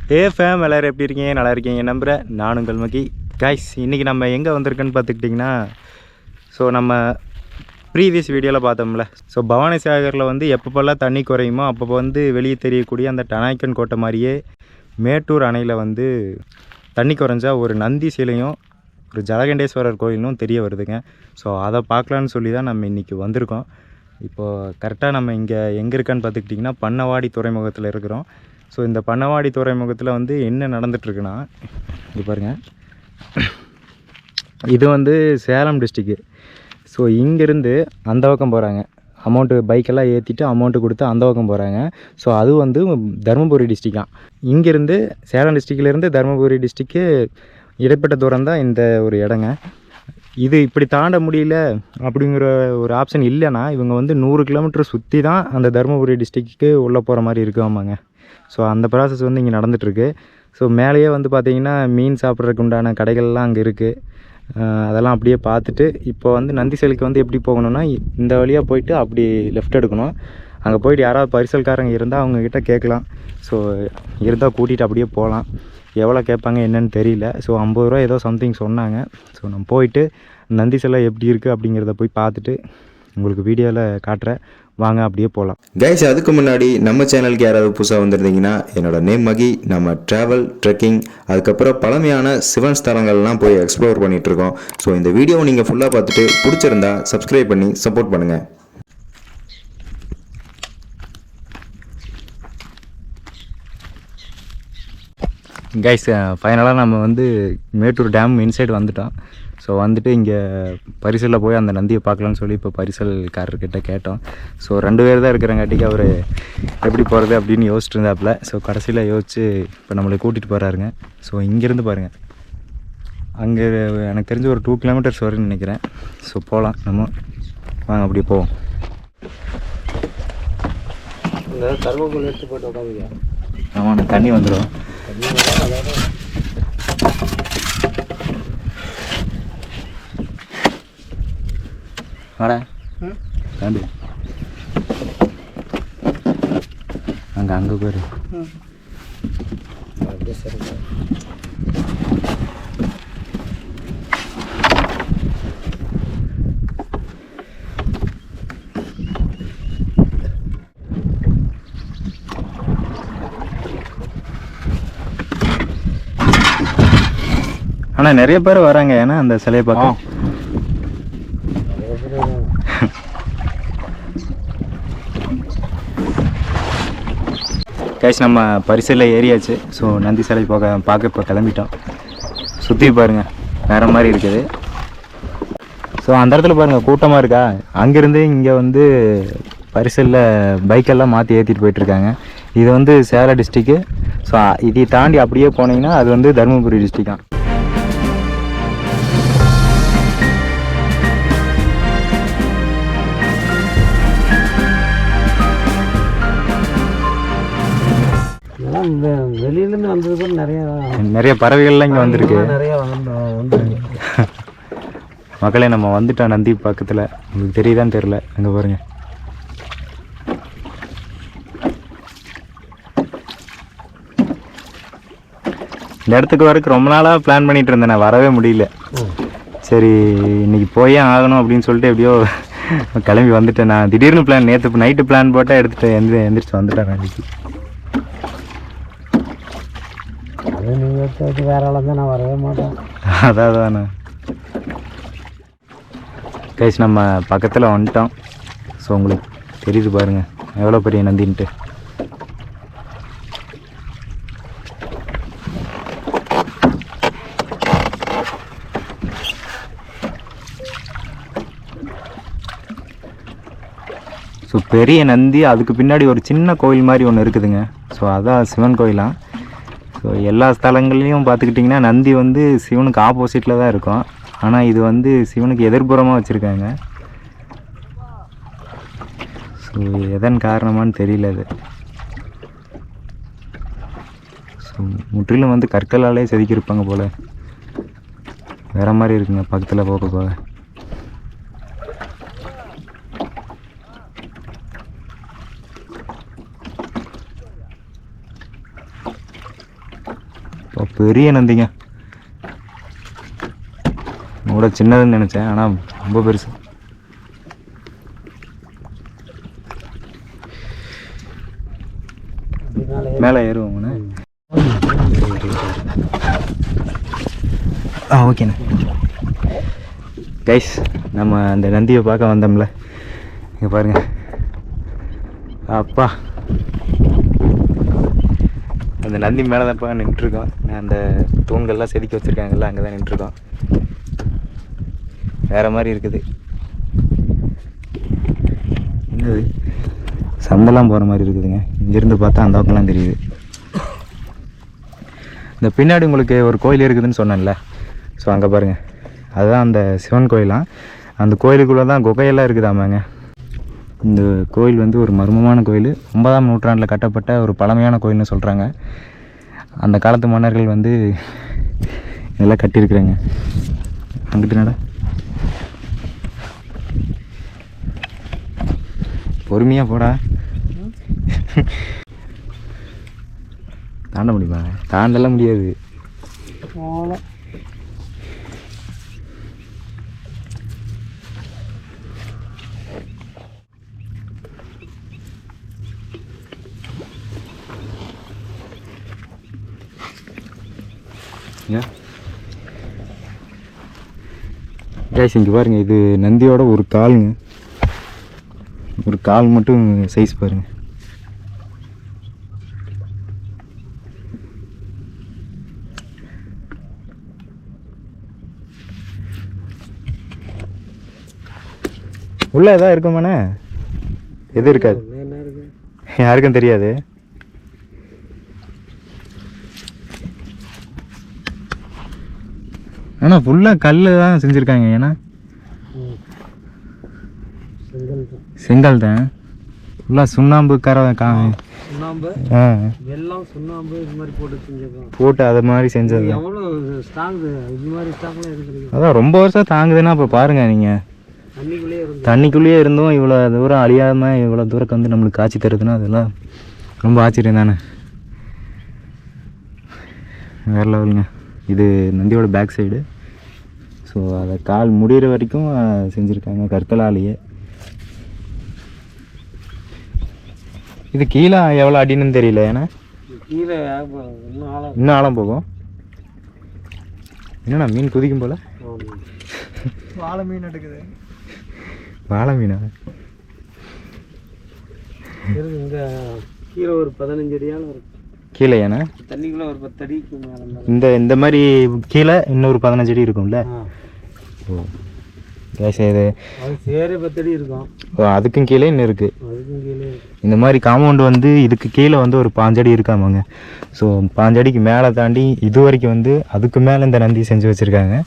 Fame எல்லோரும் எப்படி இருக்கீங்க? நல்லா இருக்கீங்க நம்புகிறேன். நானும் கல்மகி. கைஸ், இன்றைக்கி நம்ம எங்கே வந்திருக்குன்னு பார்த்துக்கிட்டிங்கன்னா, ஸோ நம்ம ப்ரீவியஸ் வீடியோவில் பார்த்தோம்ல, ஸோ பவானி சாகரில் வந்து எப்பப்போல்லாம் தண்ணி குறையுமோ அப்போ வந்து வெளியே தெரியக்கூடிய அந்த டனாய்க்கன் கோட்டை மாதிரியே மேட்டூர் அணையில் வந்து தண்ணி குறைஞ்சா ஒரு நந்தி சிலையும் ஒரு ஜலகண்டேஸ்வரர் கோயிலும் தெரிய வருதுங்க. ஸோ அதை பார்க்கலான்னு சொல்லி தான் நம்ம இன்றைக்கி வந்திருக்கோம். இப்போது கரெக்டாக நம்ம இங்கே எங்கே இருக்கான்னு பார்த்துக்கிட்டிங்கன்னா பண்ணவாடி துறைமுகத்தில் இருக்கிறோம். ஸோ இந்த பண்ணவாடி துறைமுகத்தில் வந்து என்ன நடந்துகிட்ருக்குன்னா, இது பாருங்கள், இது வந்து சேலம் டிஸ்ட்ரிக்கு. ஸோ இங்கேருந்து அந்த பக்கம் போகிறாங்க, அமௌண்ட்டு பைக்கெல்லாம் ஏற்றிட்டு அமௌண்ட்டு கொடுத்து அந்த பக்கம் போகிறாங்க. ஸோ அது வந்து தருமபுரி டிஸ்ட்ரிக்டான். இங்கேருந்து சேலம் டிஸ்ட்ரிக்ட்லேருந்து தருமபுரி டிஸ்ட்ரிக்கு இடைப்பட்ட தூரம் தான் இந்த ஒரு இடங்க. இது இப்படி தாண்ட முடியல அப்படிங்கிற ஒரு ஆப்ஷன் இல்லைன்னா இவங்க வந்து 100 கிலோமீட்டர் சுற்றி தான் அந்த தருமபுரி டிஸ்ட்ரிக்கு உள்ளே போகிற மாதிரி இருக்குமாங்க. ஸோ அந்த ப்ராசஸ் வந்து இங்கே நடந்துகிட்ருக்கு. ஸோ மேலேயே வந்து பார்த்திங்கன்னா மீன் சாப்பிட்றதுக்கு உண்டான கடைகள்லாம் அங்கே இருக்குது. அதெல்லாம் அப்படியே பார்த்துட்டு இப்போ வந்து நந்தி சிலைக்கு வந்து எப்படி போகணுன்னா, இந்த வழியாக போயிட்டு அப்படி லெஃப்ட் எடுக்கணும். அங்கே போயிட்டு யாராவது பரிசல்காரங்க இருந்தால் அவங்கக்கிட்ட கேட்கலாம். ஸோ இருந்தால் கூட்டிகிட்டு அப்படியே போகலாம். எவ்வளோ கேட்பாங்க என்னன்னு தெரியல. ஸோ 50 ரூபா ஏதோ சம்திங் சொன்னாங்க. ஸோ நம்ம போயிட்டு நந்தி சிலை எப்படி இருக்குது அப்படிங்கிறத போய் பார்த்துட்டு உங்களுக்கு வீடியோவில் காட்டுறேன். வாங்க அப்படியே போகலாம். கைஸ், அதுக்கு முன்னாடி நம்ம சேனலுக்கு யாராவது புதுசாக வந்திருந்தீங்கன்னா, என்னோட நேம் மகி. நம்ம ட்ராவல், ட்ரெக்கிங், அதுக்கப்புறம் பழமையான சிவன் ஸ்தலங்கள்லாம் போய் எக்ஸ்ப்ளோர் பண்ணிகிட்டு இருக்கோம். ஸோ இந்த வீடியோவை நீங்கள் ஃபுல்லாக பார்த்துட்டு பிடிச்சிருந்தா சப்ஸ்கிரைப் பண்ணி சப்போர்ட் பண்ணுங்கள். கைஸ், ஃபைனலாக நம்ம வந்து மேட்டூர் டேம் இன்சைடு வந்துட்டோம். ஸோ வந்துட்டு இங்கே பரிசலில் போய் அந்த நந்தியை பார்க்கலான்னு சொல்லி இப்போ பரிசல்காரர்கிட்ட கேட்டோம். ஸோ 2 பேர் தான் இருக்கிறங்காட்டிக்கு அவர் எப்படி போகிறது அப்படின்னு யோசிச்சுட்டு இருந்தாப்புல. ஸோ கடைசியில் யோசிச்சு இப்போ நம்மளை கூட்டிகிட்டு போகிறாருங்க. ஸோ இங்கேருந்து பாருங்கள், அங்கே எனக்கு தெரிஞ்ச ஒரு 2 கிலோமீட்டர்ஸ் வரும்னு நினைக்கிறேன். ஸோ போகலாம், நம்ம வாங்க அப்படியே போவோம். தர்மபுரி எடுத்து போட்டு உட்காந்துங்க. ஆமாம், தண்ணி வந்துடும். வாடா தாண்டி அங்கே போயிரு. ஆனால் நிறைய பேர் வராங்க, ஏன்னா அந்த சிலையை பார்க்க. கைஸ், நம்ம பரிசலில் ஏறியாச்சு. ஸோ நந்தி சிலை பார்க்க இப்போ கிளம்பிட்டோம். சுற்றி பாருங்கள், வேறு மாதிரி இருக்குது. ஸோ அந்த இடத்துல பாருங்கள் கூட்டமாக இருக்கா. அங்கேருந்து இங்கே வந்து பரிசலில் பைக்கெல்லாம் மாற்றி ஏற்றிட்டு போயிட்டுருக்காங்க. இது வந்து சேலம் டிஸ்ட்ரிக்கு. ஸோ இதை தாண்டி அப்படியே போனீங்கன்னா அது வந்து தருமபுரி டிஸ்ட்ரிக்டான். இந்த வெளியிலேருந்து வந்தது கூட நிறைய பறவைகள்லாம் இங்கே வந்திருக்கு. நிறைய வந்து மக்களே, நம்ம வந்துட்டோம் நந்தி பக்கத்தில். உங்களுக்கு தெரியுதான்னு தெரில, அங்கே பாருங்க. இந்த இடத்துக்கு வரக்கு ரொம்ப நாளாக பிளான் பண்ணிகிட்டு இருந்தேன், நான் வரவே முடியல. சரி, இன்றைக்கி போயே ஆகணும் அப்படின்னு சொல்லிட்டு எப்படியோ கிளம்பி வந்துட்டேன். நான் திடீர்னு பிளான், நேற்று நைட்டு பிளான் போட்டால் எடுத்துகிட்டு எந்திரிச்சு வந்துட்டேன் அன்றைக்கி. அது நீங்கள் எடுத்து வேற ஆளாக தான் நான் வரவே மாட்டேன். அதாண்ணா. கைஸ், நம்ம பக்கத்தில் வந்துட்டோம். ஸோ உங்களுக்கு தெரியுது பாருங்கள் எவ்வளோ பெரிய நந்தின்ட்டு. ஸோ பெரிய நந்தி, அதுக்கு பின்னாடி ஒரு சின்ன கோயில் மாதிரி ஒன்று இருக்குதுங்க. ஸோ அதான் சிவன் கோயிலாம். ஸோ எல்லா ஸ்தலங்கள்லேயும் பார்த்துக்கிட்டிங்கன்னா நந்தி வந்து சிவனுக்கு ஆப்போசிட்டில் தான் இருக்கும். ஆனால் இது வந்து சிவனுக்கு எதிர்ப்புறமாக வச்சுருக்காங்க. ஸோ எதன் காரணமானு தெரியல. அது ஸோ முற்றிலும் வந்து கற்களாலே செதுக்கியிருப்பாங்க போல். வேறு மாதிரி இருக்குங்க பக்கத்தில் போக போக. பெரிய நந்திங்க. கூட சின்னதுன்னு நினச்சேன், ஆனால் ரொம்ப பெருசு. மேலே ஏறுவோங்கண்ணே. ஓகேண்ணே. கைஸ், நம்ம அந்த நந்தியை பார்க்க வந்தோம்ல, இங்கே பாருங்கள். அப்பா, அந்த நந்தி மேலே தான்ப்பா நின்றுருக்கோம். அந்த தூண்கள்லாம் செதுக்கி வச்சுருக்காங்கல்ல, அங்கே தான் நின்றுருக்கோம். வேறு மாதிரி இருக்குது. என்னது சந்தெல்லாம் போகிற மாதிரி இருக்குதுங்க. இங்கேருந்து பார்த்தா அந்த பக்கம்லாம் தெரியுது. இந்த பின்னாடி உங்களுக்கு ஒரு கோயில் இருக்குதுன்னு சொன்னேன்ல, ஸோ அங்கே பாருங்கள், அதுதான் அந்த சிவன் கோயிலாம். அந்த கோயிலுக்குள்ளே தான் குகையெல்லாம் இருக்குதாமாங்க. இந்த கோயில் வந்து ஒரு மர்மமான கோயில். 9ஆம் நூற்றாண்டில் கட்டப்பட்ட ஒரு பழமையான கோயில்னு சொல்கிறாங்க. அந்த காலத்து மன்னர்கள் வந்து இதெல்லாம் கட்டியிருக்குறாங்க. அங்கிட்டு நட, பொறுமையாக போடா. தாண்ட முடியுமா? தாண்டலாம் முடியாது. கைஸ், இங்கே பாருங்கள், இது நந்தியோட ஒரு காலுங்க. ஒரு கால் மட்டும் சைஸ் பாருங்க. உள்ள எதாவது இருக்குமாண்ணே? எது இருக்காது, யாருக்கும் தெரியாது. ஆனால் ஃபுல்லாக கல் தான் செஞ்சுருக்காங்க. ஏன்னா செங்கல் தான், ஃபுல்லாக சுண்ணாம்பு சுண்ணாம்பு வெல்லம் சுண்ணாம்பு இது மாதிரி போட்டு அது மாதிரி செஞ்சது. எவ்வளோ ஸ்ட்ராங் இது மாதிரி ஸ்ட்ராங்லாம் இருக்குது. அதான் ரொம்ப வருஷம் தாங்குதுன்னா இப்போ பாருங்கள் நீங்கள். தண்ணிக்குள்ளேயே இருந்தும் இவ்வளோ தூரம் அழியாமல் இவ்வளோ தூரம் வந்து நம்மளுக்கு காட்சி தருதுன்னா அதெல்லாம் ரொம்ப ஆச்சரியம் தானே. வேறு லெவலுங்க. இது நந்தியோட பேக் சைடு. ஸோ அதை கால் முடிகிற வரைக்கும் செஞ்சுருக்காங்க கற்களாலேயே. இது கீழே எவ்வளோ அடின்னு தெரியல. ஏன்னா கீழே இன்னும் ஆழம் போகும். என்னண்ணா மீன் குதிக்கும் போல? வாழை மீன் எடுக்குது. வாழை மீனா? இங்கே கீழே ஒரு 15 அடியால் இருக்கும். கீழே ஏன்னா தண்ணிக்குள்ளே ஒரு 10 அடிக்கு மேலே இந்த மாதிரி கீழே இன்னொரு 15 அடி இருக்கும்ல. ஓ கேஸ், இது அது சேரே 10 அடி இருக்கும். ஓ, அதுக்கும் கீழே இன்னும் இருக்குது. அதுக்கும் கீழே இந்த மாதிரி காம்பவுண்டு வந்து இதுக்கு கீழே வந்து ஒரு 5 அடி இருக்காமாங்க. ஸோ 5 அடிக்கு மேலே தாண்டி இது வரைக்கும் வந்து அதுக்கு மேலே இந்த நந்தி செஞ்சு வச்சுருக்காங்க.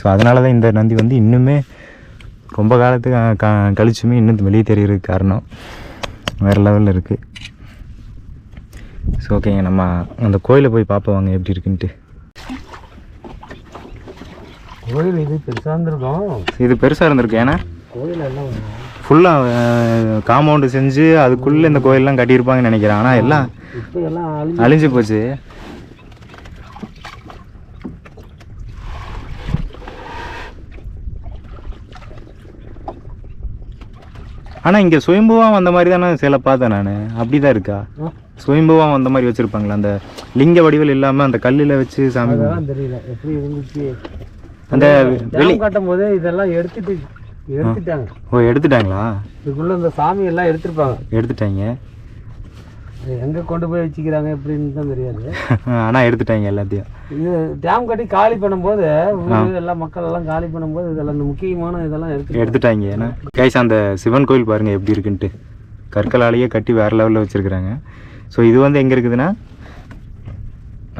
ஸோ அதனால தான் இந்த நந்தி வந்து இன்னுமே ரொம்ப காலத்துக்கு கழிச்சுமே இன்னும் வெளியே தெரியறதுக்கு காரணம். வேறு லெவலில் இருக்குது. ஸோ ஓகேங்க, நம்ம அந்த கோயிலை போய் பார்ப்போம் வாங்க எப்படி இருக்குன்ட்டு. கோயில் இது பெருசாக இருந்திருக்கும். இது பெருசாக இருந்திருக்கு. ஏன்னா கோயில் எல்லாம் ஃபுல்லாக காம்பவுண்டு செஞ்சு அதுக்குள்ளே இந்த கோயிலெலாம் கட்டியிருப்பாங்கன்னு நினைக்கிறேன். ஆனால் எல்லாம் இப்போ எல்லாம் அழிஞ்சு போச்சு. ஆனால் இங்கே சுயம்புவாக வந்த மாதிரி தானே சில பார்த்தேன் நான். அப்படி தான் இருக்கா? சுயம்புவாக வந்த மாதிரி வச்சுருப்பாங்களா? அந்த லிங்க வடிவில் இல்லாமல் அந்த கல்லில் வச்சு சாமி தெரியல எப்படி இருந்துச்சு. அந்த வெளி காட்டும் போதே இதெல்லாம் எடுத்துட்டாங்க. ஓ, எடுத்துட்டாங்களா? இதுக்குள்ள இந்த சாமி எல்லாம் எடுத்துட்டாங்க. எங்கே கொண்டு போய் வச்சுக்கிறாங்க எப்படின்னு தான் தெரியாது. ஆனால் எடுத்துட்டாங்க எல்லாத்தையும். இது டேம் கட்டி காலி பண்ணும்போது எல்லாம் மக்கள் எல்லாம் காலி பண்ணும்போது இதெல்லாம் இந்த முக்கியமான இதெல்லாம் எடுத்துட்டாங்க. ஏன்னா கைஸ், அந்த சிவன் கோயில் பாருங்கள் எப்படி இருக்குன்ட்டு. கற்களாலேயே கட்டி வேறு லெவலில் வச்சுருக்குறாங்க. ஸோ இது வந்து எங்கே இருக்குதுன்னா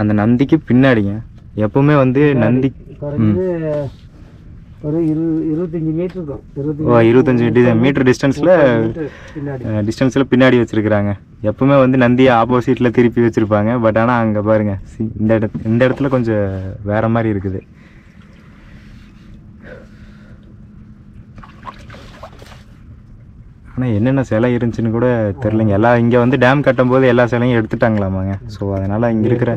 அந்த நந்திக்கு பின்னாடிங்க. எப்பவுமே வந்து நந்தி ஒரு 25 மீட்டர் இருக்கும். 25 மீட்டர் டிஸ்டன்ஸில் பின்னாடி வச்சுருக்குறாங்க. எப்பவுமே வந்து நந்தியை ஆப்போசிட்டில் திருப்பி வச்சுருப்பாங்க. பட் ஆனால் அங்கே பாருங்கள், இந்த இடத்துல கொஞ்சம் வேறு மாதிரி இருக்குது. ஆனால் என்னென்ன சிலை இருந்துச்சுன்னு கூட தெரிலங்க. எல்லாம் இங்கே வந்து டேம் கட்டும்போது எல்லா சிலையும் எடுத்துட்டாங்களாமாங்க. ஸோ அதனால் இங்கே இருக்கிற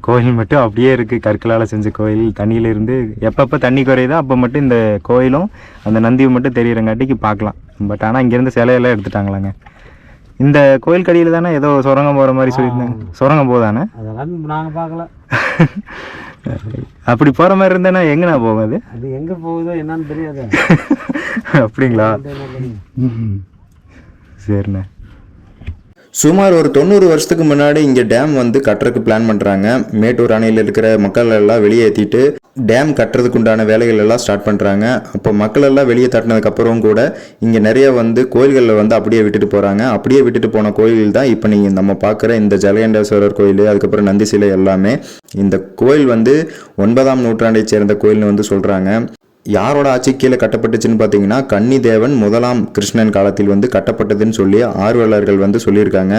கோயில் மட்டும் அப்படியே இருக்குது. கற்களால் செஞ்ச கோயில். தண்ணியிலேருந்து எப்பப்போ தண்ணி குறையுதோ அப்போ மட்டும் இந்த கோயிலும் அந்த நந்தியும் மட்டும் தெரியுறங்காட்டிக்கு பார்க்கலாம். பட் ஆனால் இங்கேருந்து சிலையெல்லாம் எடுத்துட்டாங்களாங்க. இந்த கோயில் கடியில் தானே ஏதோ சுரங்கம் போகிற மாதிரி சொல்லியிருந்தாங்க. சுரங்கம் போதானே? அதெல்லாம் நாங்கள் பார்க்கல. அப்படி போகிற மாதிரி இருந்தேன்னா எங்கண்ணா போகும் அது? அது எங்கே போகுதோ என்னன்னு தெரியாது. அப்படிங்களா? சரிண்ணே. சுமார் ஒரு 90 வருஷத்துக்கு முன்னாடி இங்கே டேம் வந்து கட்டுறதுக்கு பிளான் பண்ணுறாங்க. மேட்டூர் அணையில் இருக்கிற மக்கள் எல்லாம் வெளியேற்றிட்டு டேம் கட்டுறதுக்கு உண்டான வேலைகள் எல்லாம் ஸ்டார்ட் பண்ணுறாங்க. அப்போ மக்கள் எல்லாம் வெளியே தட்டினதுக்கப்புறம் கூட இங்கே நிறைய வந்து கோயில்களில் வந்து அப்படியே விட்டுட்டு போகிறாங்க. அப்படியே விட்டுட்டு போன கோயில் தான் இப்போ நீங்கள் நம்ம பார்க்குற இந்த ஜலகண்டேஸ்வரர் கோயில், அதுக்கப்புறம் நந்தி சிலை எல்லாமே. இந்த கோயில் வந்து 9ஆம் நூற்றாண்டை சேர்ந்த கோயில்னு வந்து சொல்கிறாங்க. யாரோட ஆட்சி கீழே கட்டப்பட்டுச்சுன்னு பார்த்தீங்கன்னா கன்னி தேவன் முதலாம் கிருஷ்ணன் காலத்தில் வந்து கட்டப்பட்டதுன்னு சொல்லி ஆர்வலர்கள் வந்து சொல்லியிருக்காங்க.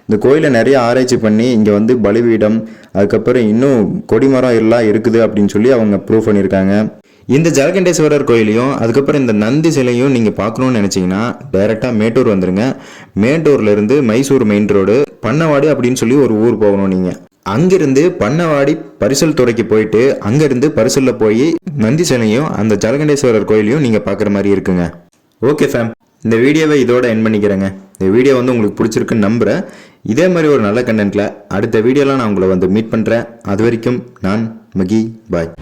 இந்த கோயிலை நிறைய ஆராய்ச்சி பண்ணி இங்கே வந்து பலிபீடம், அதுக்கப்புறம் இன்னும் கொடிமரம் எல்லாம் இருக்குது அப்படின்னு சொல்லி அவங்க ப்ரூவ் பண்ணியிருக்காங்க. இந்த ஜலகண்டேஸ்வரர் கோயிலையும் அதுக்கப்புறம் இந்த நந்தி சிலையும் நீங்கள் பார்க்கணுன்னு நினச்சிங்கன்னா டைரெக்டாக மேட்டூர் வந்துடுங்க. மேட்டூர்லேருந்து மைசூர் மெயின் ரோடு பண்ணவாடி அப்படின்னு சொல்லி ஒரு ஊர் போகணும். நீங்கள் அங்கிருந்து பண்ணவாடி பரிசல் துறைக்கு போயிட்டு அங்கேருந்து பரிசலில் போய் நந்தி சிலையும் அந்த ஜலகண்டேஸ்வரர் கோயிலையும் நீங்கள் பார்க்குற மாதிரி இருக்குங்க. ஓகே ஃபேம், இந்த வீடியோவை இதோட எண்ட் பண்ணிக்கிறேங்க. இந்த வீடியோ வந்து உங்களுக்கு பிடிச்சிருக்குன்னு நம்புகிறேன். இதே மாதிரி ஒரு நல்ல கண்டென்ட்டில் அடுத்த வீடியோலாம் நான் உங்களை வந்து மீட் பண்ணுறேன். அது வரைக்கும் நான் மகி, பாய்.